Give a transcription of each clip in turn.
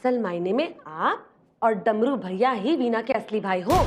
असल मायने में आप और डमरू भैया ही वीना के असली भाई हो।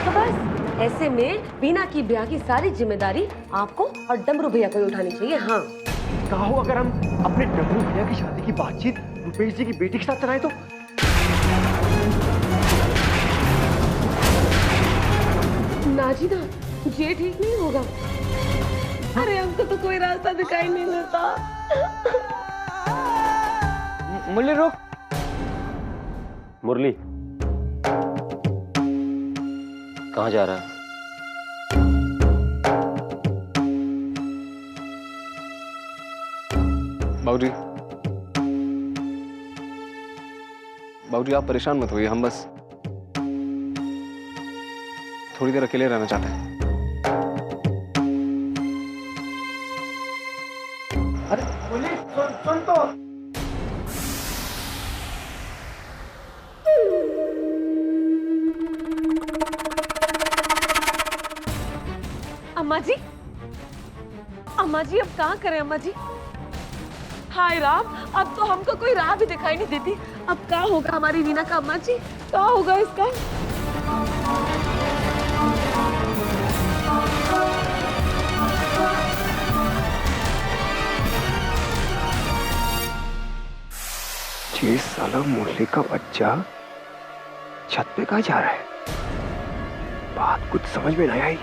तो बस ऐसे में वीना की ब्याह की सारी जिम्मेदारी आपको और डमरू भैया को ही उठानी चाहिए। हाँ, कहा हो अगर हम अपने डमरू भैया की शादी की बातचीत रुपेश जी की बेटी के साथ चलाएं तो? ना जी ना, ये ठीक नहीं होगा। अरे हमको तो कोई रास्ता दिखाई नहीं देता। मुरली रुक। मुरली कहाँ जा रहा है? बाबूजी, बाबूजी आप परेशान मत होइए, हम बस थोड़ी देर अकेले रहना चाहते हैं। अरे मुरली सुन तो। अम्मा जी, अम्मा जी अब कहाँ करें अम्मा जी? हाय राम, अब तो हमको कोई राह भी दिखाई नहीं देती। अब क्या होगा हमारी वीना का अम्मा जी? क्या होगा इसका? ये साला मुरली का बच्चा छत पे कहाँ जा रहा है? बात कुछ समझ में नहीं आई।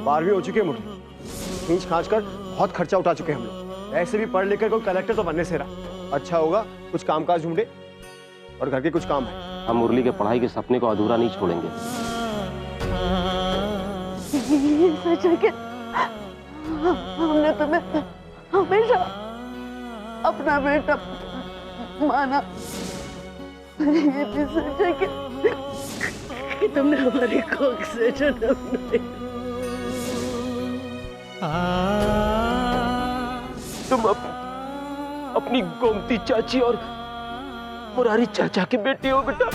बारहवीं हो चुकी है मुरली, खींच खांच कर बहुत खर्चा उठा चुके हैं हम लोग। ऐसे भी पढ़ लिख कर कोई कलेक्टर तो बनने से रहा। अच्छा होगा कुछ कामकाज ढूंढे, और घर के कुछ काम है। हम मुरली के पढ़ाई के सपने को अधूरा नहीं छोड़ेंगे। सच है कि हमने तुम्हें हमेशा अपना बेटा माना। ये भी सच है कि तुमने हमारी कोख से जन्म लिया। तुम अपनी गोमती चाची और मुरारी चाचा के बेटे हो बेटा।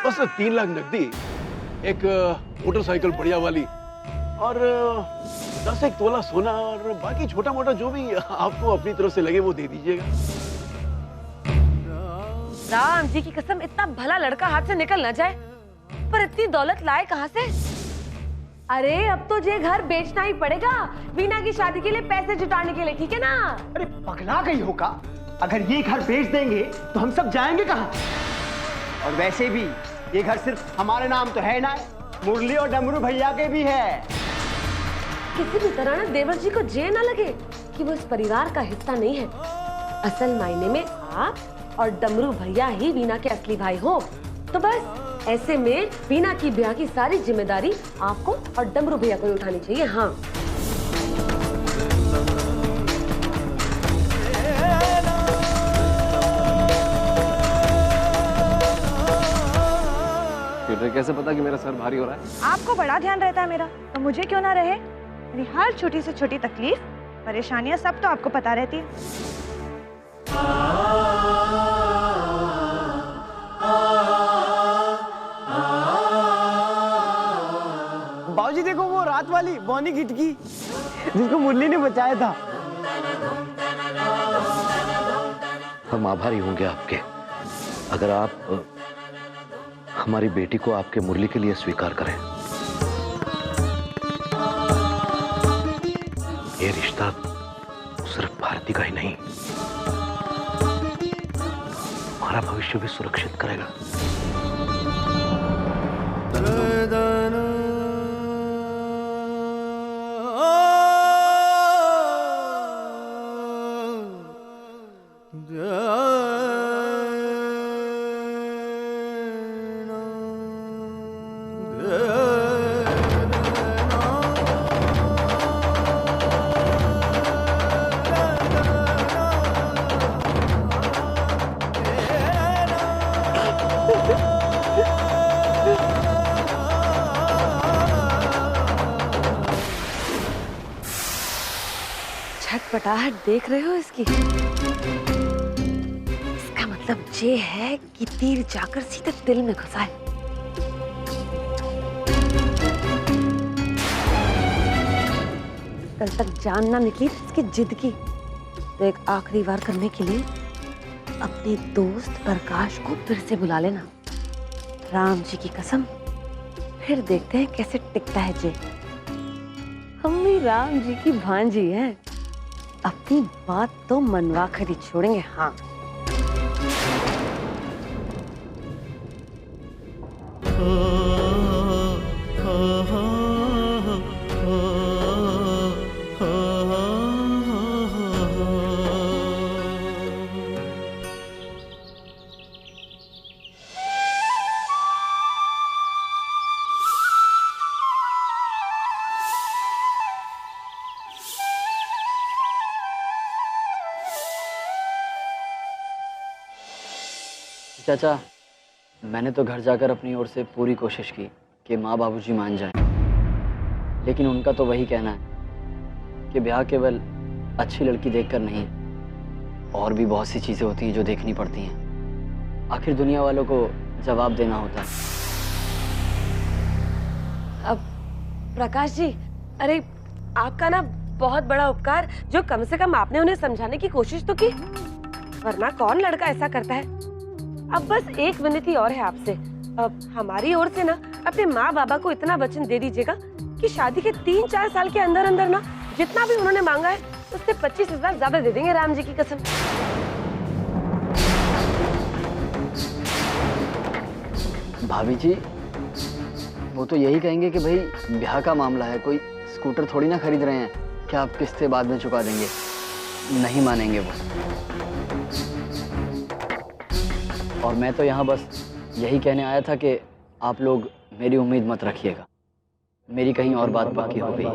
बस 3 लाख नकदी, एक मोटरसाइकिल बढ़िया वाली और 10 एक तोला सोना, और बाकी छोटा मोटा जो भी आपको अपनी तरफ से लगे वो दे दीजिएगा। राम जी की कसम, इतना भला लड़का हाथ से निकल ना जाए। पर इतनी दौलत लाए कहाँ से? अरे अब तो ये घर बेचना ही पड़ेगा वीना की शादी के लिए पैसे जुटाने के लिए, ठीक है ना? अरे पगला गई हो का? अगर ये घर बेच देंगे तो हम सब जाएंगे कहाँ? और वैसे भी ये घर सिर्फ हमारे नाम तो है ना, मुरली और डमरू भैया के भी है। किसी भी तरह ना देवर जी को जे ना लगे कि वो इस परिवार का हिस्सा नहीं है। असल मायने में आप और डमरू भैया ही वीना के असली भाई हो। तो बस ऐसे में वीना की ब्याह की सारी जिम्मेदारी आपको और डमरू भैया को ही उठानी चाहिए। हाँ, कैसे पता कि मेरा सर भारी हो रहा है? आपको बड़ा ध्यान रहता है मेरा, तो मुझे क्यों ना रहे? मेरी हर छोटी से छोटी तकलीफ, परेशानियां सब तो आपको पता रहती है। बाबूजी देखो वो रात वाली बौनी खिटकी जिसको मुरली ने बचाया था। हम आभारी होंगे आपके अगर आप हमारी बेटी को आपके मुरली के लिए स्वीकार करें। ये रिश्ता सिर्फ भारती का ही नहीं, हमारा भविष्य भी सुरक्षित करेगा। छटपटाहट देख रहे हो इसकी? इसका मतलब ये है कि तीर जाकर सीधे दिल में घुसा है। कल तक जान ना निकली इसकी जिद की, तो एक आखिरी बार करने के लिए अपने दोस्त प्रकाश को फिर से बुला लेना। राम जी की कसम, फिर देखते हैं कैसे टिकता है जे। हम भी राम जी की भांजी हैं, अपनी बात तो मनवा कर ही छोड़ेंगे। हाँ, चाचा, मैंने तो घर जाकर अपनी ओर से पूरी कोशिश की कि माँ बाबूजी मान जाएं, लेकिन उनका तो वही कहना है कि ब्याह केवल अच्छी लड़की देखकर नहीं, और भी बहुत सी चीज़ें होती हैं जो देखनी पड़ती हैं। आखिर दुनिया वालों को जवाब देना होता है। अब प्रकाश जी, अरे आपका ना बहुत बड़ा उपकार, जो कम से कम आपने उन्हें समझाने की कोशिश तो की, वरना कौन लड़का ऐसा करता है। अब बस एक विनती और है आपसे, अब हमारी ओर से ना अपने माँ बाबा को इतना वचन दे दीजिएगा कि शादी के 3-4 साल के अंदर अंदर ना जितना भी उन्होंने मांगा है उससे 25,000 ज्यादा दे देंगे, राम जी की कसम। भाभी जी, वो तो यही कहेंगे कि भाई ब्याह का मामला है, कोई स्कूटर थोड़ी ना खरीद रहे हैं, क्या आप किस्तें बाद में चुका देंगे। नहीं मानेंगे वो। और मैं तो यहाँ बस यही कहने आया था कि आप लोग मेरी उम्मीद मत रखिएगा, मेरी कहीं और बात बाकी हो गई है।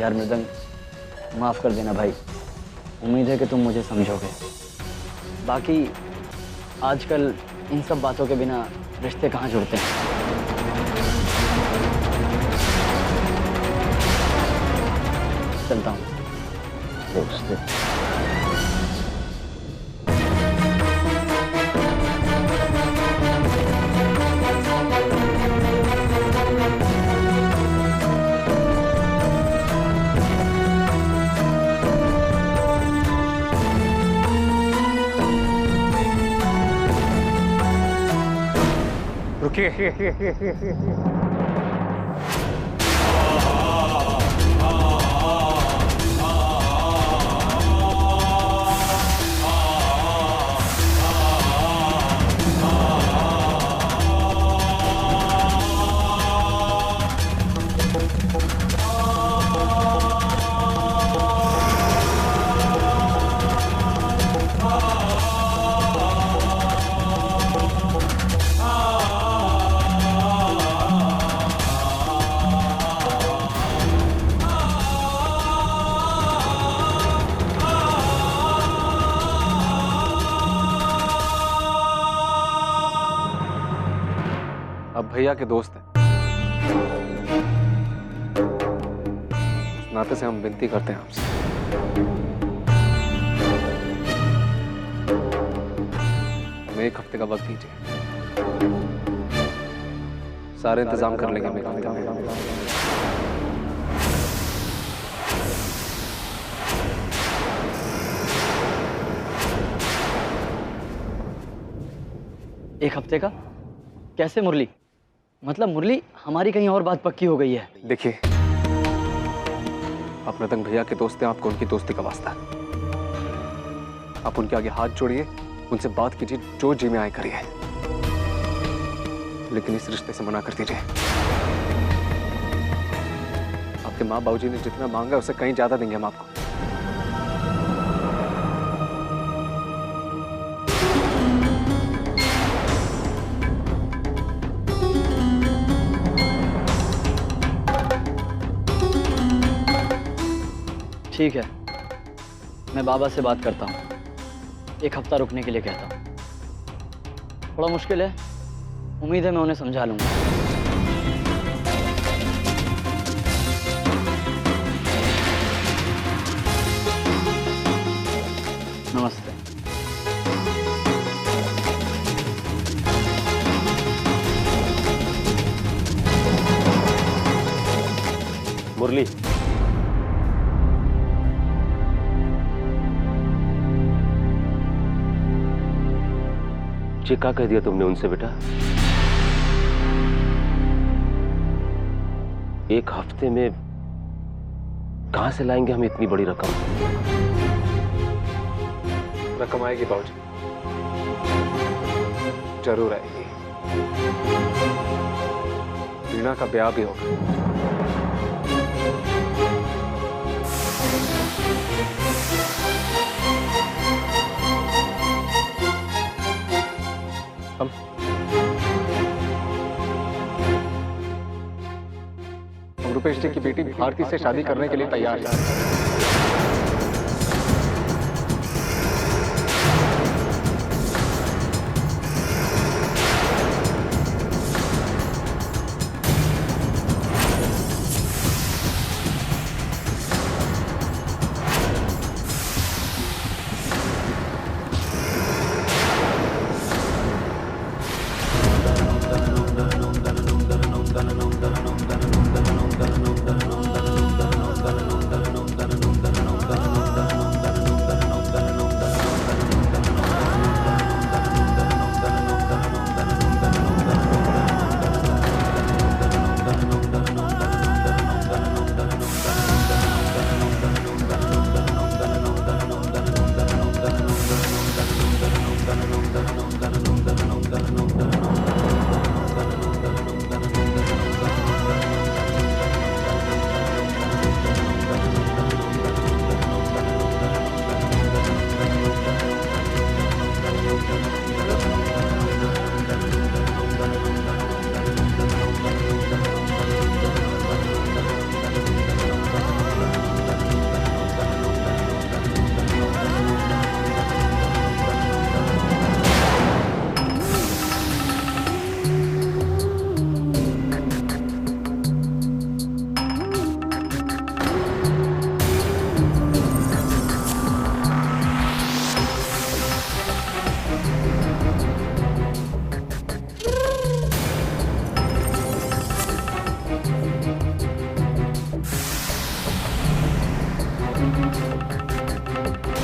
यार मृदंग, माफ़ कर देना भाई, उम्मीद है कि तुम मुझे समझोगे। बाकी आजकल इन सब बातों के बिना रिश्ते कहाँ जुड़ते हैं। चलता हूँ। अब भैया के दोस्त हैं, उस नाते से हम विनती करते हैं आपसे, हमें 1 हफ्ते का वक्त दीजिए, सारे इंतजाम कर लेंगे हम 1 हफ्ते में। एक हफ्ते का? कैसे मुरली? मतलब मुरली, हमारी कहीं और बात पक्की हो गई है। देखिए, आप मृदंग भैया के दोस्त हैं, आपको उनकी दोस्ती का वास्ता है। आप उनके आगे हाथ जोड़िए, उनसे बात कीजिए, जो जी में आए करिए, लेकिन इस रिश्ते से मना कर दीजिए। आपके माँ बाबूजी ने जितना मांगा उससे कहीं ज्यादा देंगे हम आपको। ठीक है, मैं बाबा से बात करता हूँ, एक हफ्ता रुकने के लिए कहता हूँ। थोड़ा मुश्किल है, उम्मीद है मैं उन्हें समझा लूँगा। नमस्ते। मुरली, ये क्या कह दिया तुमने उनसे बेटा? एक हफ्ते में कहां से लाएंगे हम इतनी बड़ी रकम? रकम आएगी बाबूजी, जरूर आएगी। रीना का ब्याह भी होगा। हम रुपेश जी की बेटी भारती से शादी करने के लिए तैयार हैं।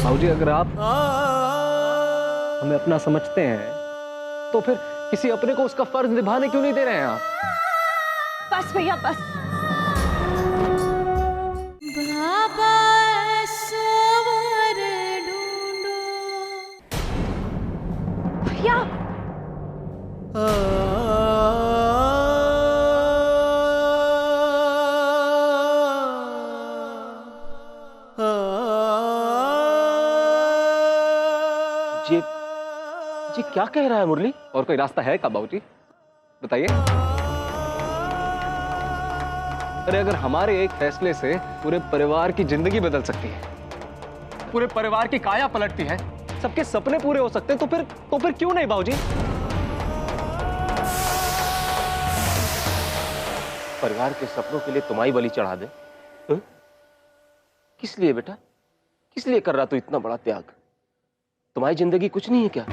बाबूजी, अगर आप हमें अपना समझते हैं तो फिर किसी अपने को उसका फर्ज निभाने क्यों नहीं दे रहे हैं आप? बस भैया बस। भैया जी क्या कह रहा है मुरली? और कोई रास्ता है क्या बाबूजी? बताइए। अरे अगर हमारे एक फैसले से पूरे परिवार की जिंदगी बदल सकती है, पूरे परिवार की काया पलटती है, सबके सपने पूरे हो सकते हैं, तो फिर क्यों नहीं बाबूजी? परिवार के सपनों के लिए तुम्हारी बलि चढ़ा दे? किस लिए बेटा? किस लिए कर रहा तू इतना बड़ा त्याग? तुम्हारी जिंदगी कुछ नहीं है क्या?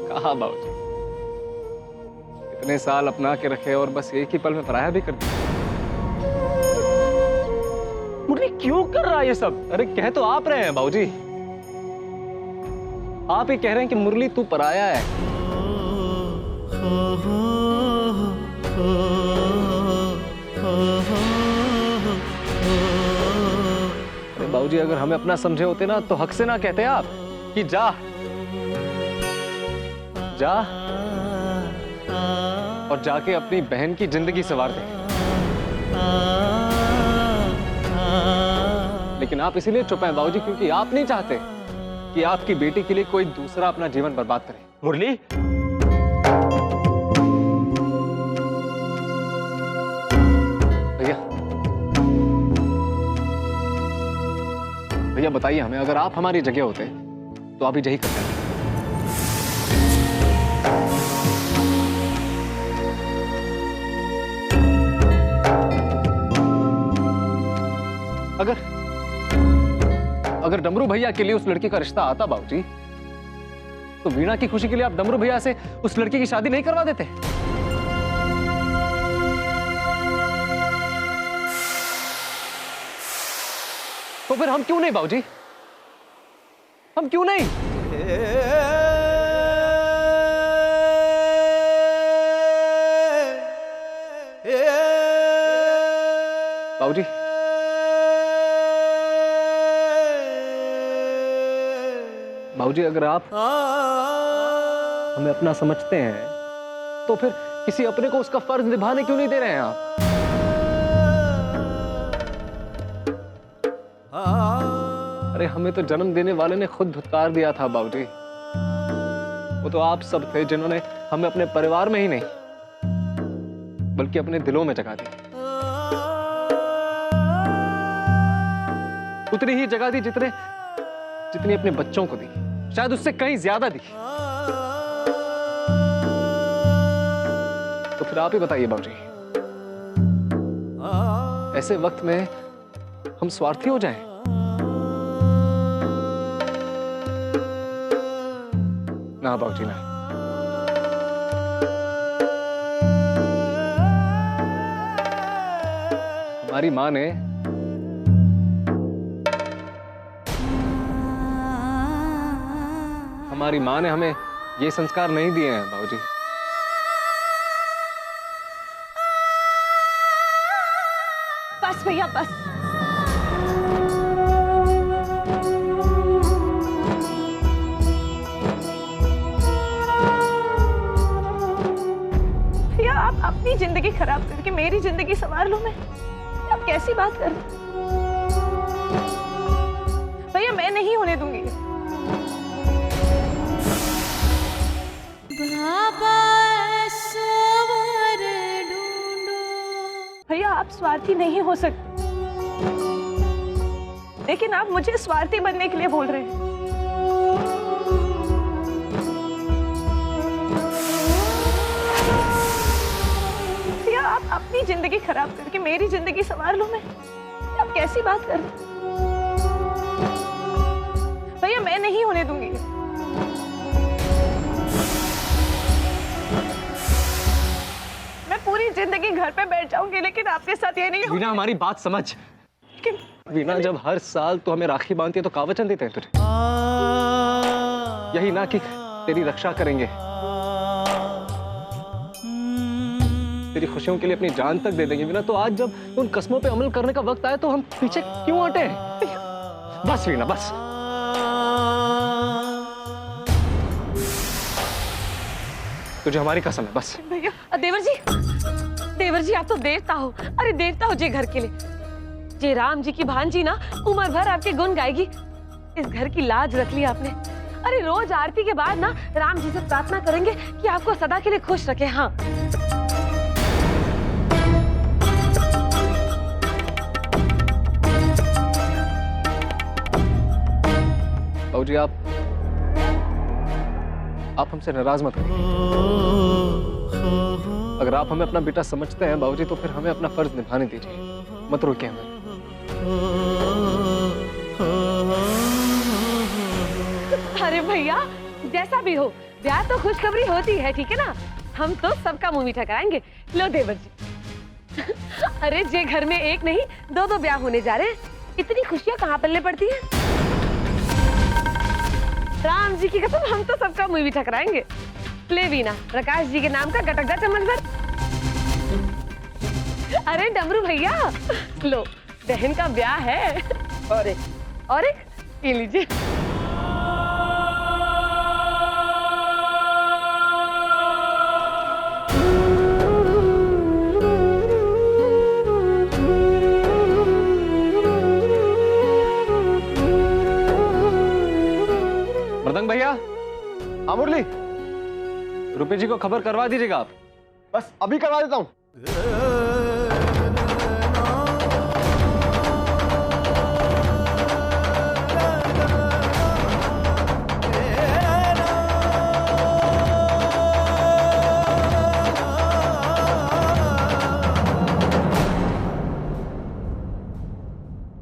कहा बाबूजी, इतने साल अपना के रखे और बस एक ही पल में पराया भी कर दिया। मुरली क्यों कर रहा है ये सब? अरे कह तो आप रहे हैं बाबूजी, आप ही कह रहे हैं कि मुरली तू पराया है। अरे बाबूजी, अगर हमें अपना समझे होते ना तो हक से ना कहते आप कि जा जा और जाके अपनी बहन की जिंदगी संवार दे। लेकिन आप इसीलिए चुप हैं बाबूजी क्योंकि आप नहीं चाहते कि आपकी बेटी के लिए कोई दूसरा अपना जीवन बर्बाद करे। मुरली, भैया भैया बताइए हमें, अगर आप हमारी जगह होते तो आप ही यही करते। अगर डमरू भैया के लिए उस लड़की का रिश्ता आता बाबूजी, तो वीणा की खुशी के लिए आप डमरू भैया से उस लड़की की शादी नहीं करवा देते? तो फिर हम क्यों नहीं बाबूजी, हम क्यों नहीं? बाबूजी, बाबूजी अगर आप हमें अपना समझते हैं तो फिर किसी अपने को उसका फर्ज निभाने क्यों नहीं दे रहे हैं आप? अरे हमें तो जन्म देने वाले ने खुद धुतकार दिया था बाबूजी। वो तो आप सब थे जिन्होंने हमें अपने परिवार में ही नहीं बल्कि अपने दिलों में जगह दी। उतनी ही जगह दी जितनी अपने बच्चों को दी, शायद उससे कहीं ज्यादा दी। तो फिर आप ही बताइए बाबूजी, ऐसे वक्त में हम स्वार्थी हो जाएं? ना बाबूजी ना। हमारी मां ने हमें ये संस्कार नहीं दिए हैं बाबूजी। बस भैया बस। भैया आप अपनी जिंदगी खराब करके मेरी जिंदगी संवार लो। मैं आप कैसी बात कर रहे? भैया मैं नहीं होने दूंगी। भैया आप स्वार्थी नहीं हो सकते, लेकिन आप मुझे स्वार्थी बनने के लिए बोल रहे हैं। भैया आप अपनी जिंदगी खराब करके मेरी जिंदगी संवार लो। मैं आप कैसी बात कर रहे हैं? भैया मैं नहीं होने दूंगी। पूरी जिंदगी घर पे बैठ जाऊंगी, लेकिन आपके साथ ये नहीं होगा। वीणा हमारी बात समझ। वीणा जब हर साल तो हमें राखी बांधती है तो कावचन देते हैं तुझे, यही ना कि तेरी रक्षा करेंगे, तेरी खुशियों के लिए अपनी जान तक दे देंगे। वीणा तो आज जब उन कस्मों पे अमल करने का वक्त आया तो हम पीछे क्यों हटे? बस वीणा बस। तुझे हमारी कसम है बस। भैया देवर जी आप तो देवता हो। अरे देवता हो जे घर के लिए। जे राम जी की भांजी ना उम्र भर आपके गुण गाएगी। इस घर की लाज रख ली आपने। अरे रोज आरती के बाद ना राम जी से प्रार्थना करेंगे कि आपको सदा के लिए खुश रखे। हाँ बाबूजी आप हमसे नाराज मत होइए। अगर आप हमें अपना बेटा समझते हैं बाबूजी तो फिर हमें अपना फर्ज निभाने दीजिए, मत रोकिए हमें। अरे भैया जैसा भी हो, ब्याह तो खुशखबरी होती है, ठीक है ना? हम तो सबका मुंह मीठा कराएंगे। लो देवर जी। अरे जे घर में एक नहीं दो ब्याह होने जा रहे हैं, इतनी खुशियां कहाँ पल्ले पड़ती हैं? राम जी की कसम हम तो सबका मुंह मीठा कराएंगे। ले वीणा, प्रकाश जी के नाम का गटक चम्मच भर। अरे डमरू भैया लो, बहन का ब्याह है। और एक ये लीजिए। मृदंग भैया, हाँ मुरली, रुपए जी को खबर करवा दीजिएगा आप। बस अभी करवा देता हूँ।